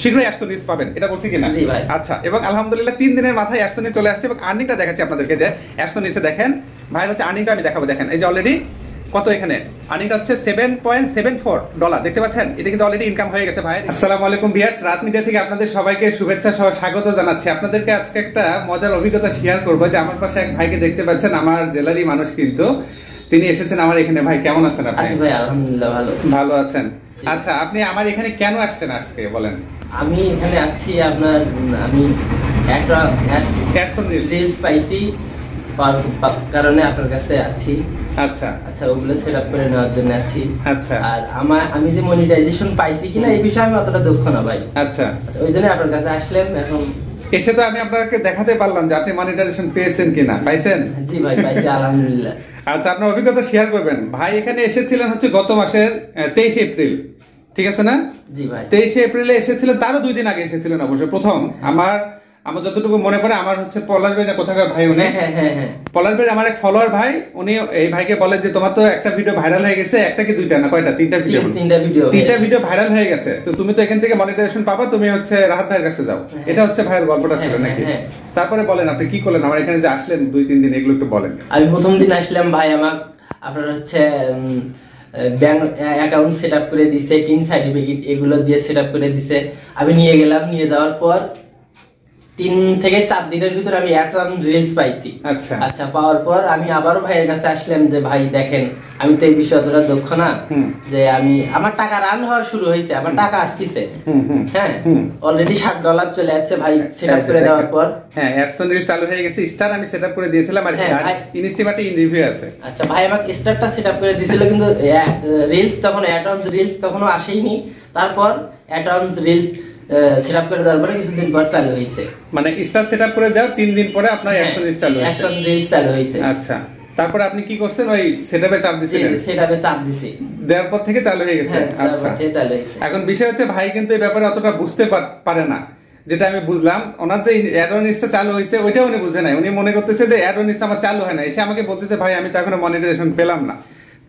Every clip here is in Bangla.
শীঘ্রই অ্যাডসেন্স পাবেন, এটা বলছি কিনা? জি ভাই। আচ্ছা, এবং আলহামদুলিল্লাহ 3 দিনের মাথায় অ্যাডসেন্স চলে আসছে এবং আর্নিংটা দেখাচ্ছি আপনাদেরকে যে অ্যাডসেন্সে দেখেন ভাইয়ের হচ্ছে আর্নিংটা আমি দেখাবো। দেখেন এই যে অলরেডি কত এখানে আর্নিংটা হচ্ছে $7.74 দেখতে পাচ্ছেন, এটা কিন্তু অলরেডি ইনকাম হয়ে গেছে ভাই। আসসালামু আলাইকুম ভিউয়ার্স, রাত মিডিয়া থেকে আপনাদের সবাইকে শুভেচ্ছা সহ স্বাগত জানাচ্ছি। আপনাদেরকে আজকে একটা মজার অভিজ্ঞতা শেয়ার করবো যে আমার পাশে এক ভাইকে দেখতে পাচ্ছেন, আমার জেলারই মানুষ, কিন্তু তিনি এসেছেন আমার এখানে। ভাই কেমন আছেন আপনি? আছি ভাই, আলহামদুলিল্লাহ ভালো। ভালো আছেন? আচ্ছা, আপনি আমার এখানে কেন আসছেন আজকে বলেন? আমি এখানে আছি আপনার আমি একটা রিলস পাইছি কারণে আপনার কাছে আছি। আচ্ছা আচ্ছা, ওগুলো সেটআপ করে নেওয়ার জন্য আছি। আচ্ছা, আর আমি যে মনিটাইজেশন পাইছি কিনা এই বিষয়ে আমি অতটা দক্ষ না ভাই। আচ্ছা আচ্ছা, ওই জন্য আপনার কাছে আসলাম। এখন এসে তো আমি আপনাকে দেখাতে পারলাম যে আপনি মনিটাইজেশন পেয়েছেন কিনা। পাইছেন? জি ভাই, পাইছি আলহামদুলিল্লাহ। আচ্ছা, আপনার অভিজ্ঞতা শেয়ার করবেন। ভাই এখানে এসেছিলেন হচ্ছে গত মাসের 23 এপ্রিল, ঠিক আছে না? জি ভাই, 23 এপ্রিলে এসেছিলেন, তারও 2 দিন আগে এসেছিলেন অবশ্য। প্রথম আমার যতটুকু মনে পড়ে, আমার হচ্ছে পলাশ ভাই না কোথাকার ভাই উনি, পলাশ ভাই আমার এক ফলোয়ার ভাই, উনি এই ভাইকে বলেন যে তোমার তো একটা ভিডিও ভাইরাল হয়ে গেছে, একটা কি দুইটা না কয়টা, তিনটা ভিডিও ভাইরাল হয়ে গেছে, তো তুমি তো এখান থেকে মনিটাইজেশন পাবা, তুমি হচ্ছে রাহাত ভাইয়ের কাছে যাও। এটা হচ্ছে ভাইয়ের গল্পটা ছিল নাকি? তারপরে বলেন আপনি কি করলেন, আমার এখানে যে আসলেন 2-3 দিন, এগুলো একটু বলেন। আমি প্রথম দিন আসলাম ভাই, আমাকে আপনার হচ্ছে ব্যাংক অ্যাকাউন্ট সেটআপ করে দিয়েছে, টিন সার্টিফিকেট এগুলো দিয়ে সেটআপ করে দিয়েছে। আমি নিয়ে গেলাম, নিয়ে যাওয়ার পর 3 থেকে 4 দিনের ভিতরে আমি একটা রিলস পাইছি। আচ্ছা আচ্ছা, পাওয়ার পর আমি আবারও ভাইয়ের কাছে আসলাম যে ভাই দেখেন আমি তো এই বিষয়ে অতটা দক্ষ না, যে আমার টাকা রান হওয়া শুরু হয়েছে, আমার টাকা আসতেছে। হ্যাঁ, অলরেডি $60 চলে যাচ্ছে ভাই সেটআপ করে দেওয়ার পর। হ্যাঁ, অ্যাডসেন্স রিলস চালু হয়ে গেছে, স্টার আমি সেটআপ করে দিয়েছিলাম আর ইনস্টিমেটে ইন রিভিউ আছে। আচ্ছা ভাই, আমাকে স্টারটা সেটআপ করে দিয়েছিল, কিন্তু রিলস তখন অ্যাডভান্স রিলস তখনো আসেইনি। তারপর অ্যাডভান্স রিলস সেটআপ করে দেওয়ার পরে কিছুদিন পর চালু হয়েছে। মানে স্টার সেটআপ করে দাও 3 দিন পরে আপনার অ্যাডসেন্স রিলস চালু হয়েছে। অ্যাডসেন্স রিলস চালু হয়েছে। আচ্ছা, তারপরে আপনি কি করছেন? ওই সেটআপে চাপ দিয়েছিলেন? সেটআপে চাপ দিছি, দেওয়ার পর থেকে চালু হয়ে গেছে। আচ্ছা, এখন বিষয় হচ্ছে ভাই কিন্তু এই ব্যাপারে অতটা বুঝতে পারে না, যেটা আমি বুঝলাম। ওনার যে অ্যাডভান্সটা চালু হয়েছে ওইটা উনি বুঝে নাই, উনি মনে করতেছে যে অ্যাডভান্স আমার চালু হয় না। এসে আমাকে বলতেছে ভাই আমি তো এখনো মনিটাইজেশন পেলাম না।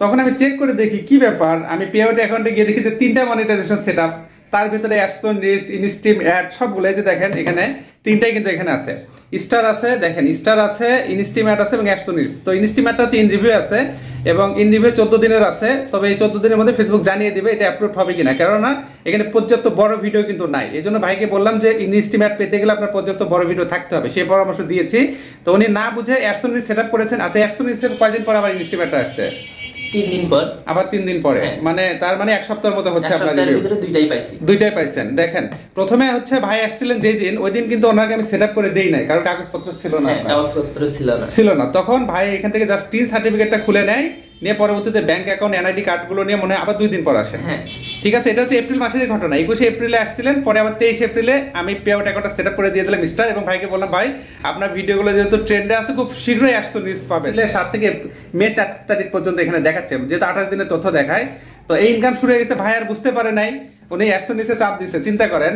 তখন আমি চেক করে দেখি কি ব্যাপার, আমি পে আউট অ্যাকাউন্টে গিয়ে দেখি যে 3টা মনিটাইজেশন সেটআপ, তার ভিতরে অ্যাডসেন্স রিলস, ইনস্টিম অ্যাড সবগুলো যে দেখেন এখানে 3টাই কিন্তু এখানে আছে। স্টার আছে, দেখেন স্টার আছে, ইনস্টিম অ্যাড আছে এবং অ্যাডসেন্স রিলস। তো ইনস্টিম অ্যাডটা হচ্ছে ইন রিভিউ আছে এবং ইন রিভিউ 14 দিনের আছে। তবে এই 14 দিনের মধ্যে ফেসবুক জানিয়ে দিবে এটা অ্যাপ্রুভ হবে কিনা, কেননা এখানে পর্যাপ্ত বড় ভিডিও কিন্তু নাই। এই জন্য ভাইকে বললাম যে ইনস্টিম অ্যাড পেতে গেলে আপনার পর্যাপ্ত বড় ভিডিও থাকতে হবে, সেই পরামর্শ দিয়েছি। তো উনি না বুঝে অ্যাডসেন্স রিলস সেটআপ করেছেন। আচ্ছা, অ্যাডসেন্স রিলসের কয়দিন পর আবার ইনস্টিম অ্যাডটা আসছে? 3 দিন পর, আবার 3 দিন পরে। মানে তার মানে 1 সপ্তাহের মতো হচ্ছে আপনার রিভিউ। দুইটাই পাইছেন। দেখেন প্রথমে হচ্ছে ভাই আসছিলেন যেই দিন, ওই দিন কিন্তু ওনাকে আমি সেটআপ করে দেই নাই, কারণ কাগজপত্র ছিল না। তখন ভাই এখান থেকে জাস্ট টিন সার্টিফিকেটটা খুলে নেয়, নিয়ে পরবর্তীতে ব্যাংক অ্যাকাউন্ট এনআইডি কার্ডগুলো নিয়ে মনে হয় আবার 2 দিন পর আসে। ঠিক আছে, এটা হচ্ছে এপ্রিল মাসের ঘটনা। 21 এপ্রিলে আসছিলেন, পরে আবার 23 এপ্রিলে আমি পে আউট অ্যাকাউন্টটা সেটআপ করে দিয়ে দিলাম স্টার, এবং ভাইকে বললাম ভাই আপনার ভিডিওগুলো যেহেতু ট্রেন্ডে আছে খুব শীঘ্রই অ্যাডসেন্স রিলস পাবেন। 7 থেকে মে 4 তারিখ পর্যন্ত এখানে দেখাচ্ছে, যেহেতু 28 দিনের তথ্য দেখায়। তো এই ইনকাম শুরু হয়ে গেছে, ভাই আর বুঝতে পারে নাই, উনি অ্যাডসেন্স রিলসে চাপ দিচ্ছে। চিন্তা করেন,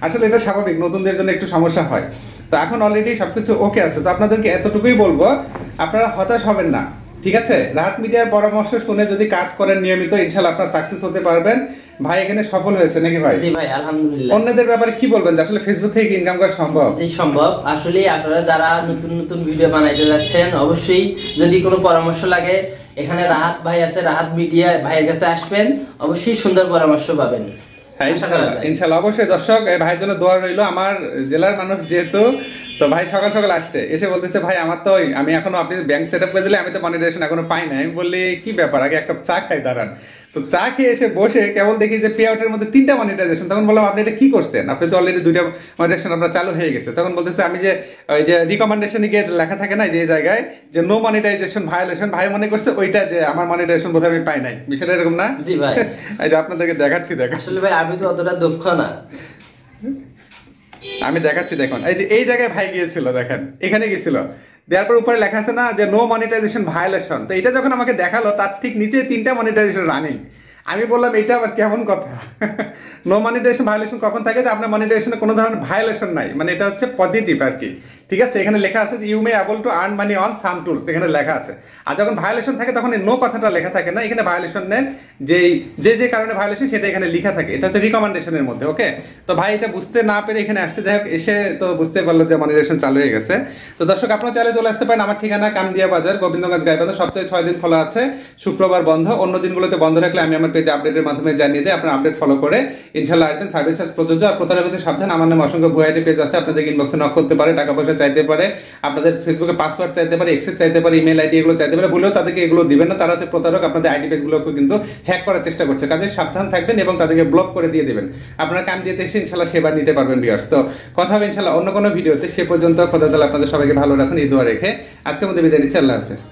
আসলে এটা স্বাভাবিক, নতুনদের জন্য একটু সমস্যা হয়। তো এখন অলরেডি সবকিছু ওকে আছে। তো আপনাদেরকে এতটুকুই বলবো, আপনারা হতাশ হবেন না, ঠিক আছে? রাহাত মিডিয়ার পরামর্শ শুনে যদি কাজ করেন নিয়মিত, ইনশাআল্লাহ আপনারা সাকসেস হতে পারবেন। ভাই এখানে সফল হয়েছে নাকি ভাই? জি ভাই, আলহামদুলিল্লাহ। অন্যদের ব্যাপারে কি বলবেন যে আসলে ফেসবুক থেকে ইনকাম করা সম্ভব? জি সম্ভব। আসলে আপনারা যারা নতুন ভিডিও বানাইতে যাচ্ছেন, অবশ্যই যদি কোনো পরামর্শ লাগে, এখানে রাহাত ভাই আছে, রাহাত মিডিয়া ভাইয়ের কাছে আসবেন, অবশ্যই সুন্দর পরামর্শ পাবেন। হ্যাঁ, ইনশাআল্লাহ অবশ্যই। দর্শক, এই ভাইয়ের জন্য দোয়া রইল। আমার জেলার মানুষ যেহেতু, তো ভাই সকাল সকাল আসছে, এসে বলতেছে ভাই আমার তো আমি এখনো, আপনি ব্যাংক সেটআপ করে দিলে, আমি তো মনিটাইজেশন এখনো পাই না। আমি বললি কি ব্যাপার, আগে এক কাপ চা খাই দাঁড়ান। তো চা খেয়ে এসে বসে কেবল দেখি যে পে আউটের মধ্যে 3টা মনিটাইজেশন। তখন বললাম আপনি এটা কি করছেন, আপনি তো অলরেডি 2টা মনিটাইজেশন আপনার চালু হয়ে গেছে। তখন বলতেছে আমি যে ওই যে রিকমেন্ডেশনে গিয়ে লেখা থাকে না যে জায়গায় যে নো মনিটাইজেশন ভায়োলেশন, ভাই মনে করছে ওইটা যে আমার মনিটাইজেশন বোধহয় আমি পাই নাই। বিষয়টা এরকম না? জি ভাই, এই যে আপনাদেরকে দেখাচ্ছি, দেখেন। আসলে ভাই আমি তো অতটা দক্ষ না, আমি দেখাচ্ছি, দেখুন এই যে এই জায়গায় ভাই গিয়েছিল, দেখেন এখানে গিয়েছিল, দেওয়ার পর উপরে লেখা আছে না যে নো মনিটাইজেশন ভায়োলেশন। তো এটা যখন আমাকে দেখালো, তার ঠিক নিচে 3টা মনিটাইজেশন রানিং। আমি বললাম এটা আবার কেমন কথা? নো মনিটাইজেশন ভায়োলেশন কখন থাকে? যে আপনার মনিটাইজেশনে কোনো ধরনের ভায়োলেশন নাই, মানে এটা হচ্ছে পজিটিভ আর কি, ঠিক আছে? এখানে লেখা আছে you may able to earn money on some tools, এখানে লেখা আছে। আর যখন ভায়োলেশন থাকে তখন নো কথাটা লেখা থাকে না, এখানে ভায়োলেশনের যে কারণে ভায়োলেশন সেটা এখানে লেখা থাকে, এটা হচ্ছে রিকমেন্ডেশনের মধ্যে। ওকে, তো ভাই এটা বুঝতে না পেরে এখানে আসছে, যাই হোক এসে তো বুঝতে পারলো যে মনিটাইজেশন চালু হয়ে গেছে। তো দর্শক আপনারা চাইলে চলে আসতে পারেন, আমার ঠিকানা কামদিয়া বাজার, গোবিন্দগঞ্জ গাইবান্ধা, সপ্তাহে 6 দিন খোলা আছে, শুক্রবার বন্ধ। অন্য দিনগুলোতে বন্ধ রাখলে আমি আমার পেজে আপডেটের মাধ্যমে জানিয়ে দিই, আপনার আপডেট ফলো করে ইনশাআল্লাহ আসবেন। সার্ভিস চার্জ প্রযোজ্য। আর প্রতারকদের সাবধান, আমার নামে অসংখ্য ভুয়াইটি পেজ আছে, আপনাদের ইনবক্সে নক করতে পারে, টাকা পয়সা চাইতে পারে, আপনাদের ফেসবুকে পাসওয়ার্ড চাইতে পারে, এক্সেস চাইতে পারে, ইমেল আইডি এগুলো চাইতে পারে, বলেও তাদেরকে এগুলো দিবেন না, তারা হচ্ছে প্রতারক, আপনাদের আইডি পেজগুলোকে কিন্তু হ্যাক করার চেষ্টা করছে। কাজে সাবধান থাকবেন এবং তাদেরকে ব্লক করে দিয়ে দিবেন। আপনারা কাম দিতে এসে ইনশাআল্লাহ সেবা নিতে পারবেন ভিউয়ার্স। তো কথা হবে ইনশাআল্লাহ অন্য কোনো ভিডিওতে, সে পর্যন্ত খোদা তাআলা আপনাদের সবাইকে ভালো রাখুন এই দোয়া রেখে আজকের মধ্যে বিদায় নিচ্ছি। আল্লাহ হাফেজ।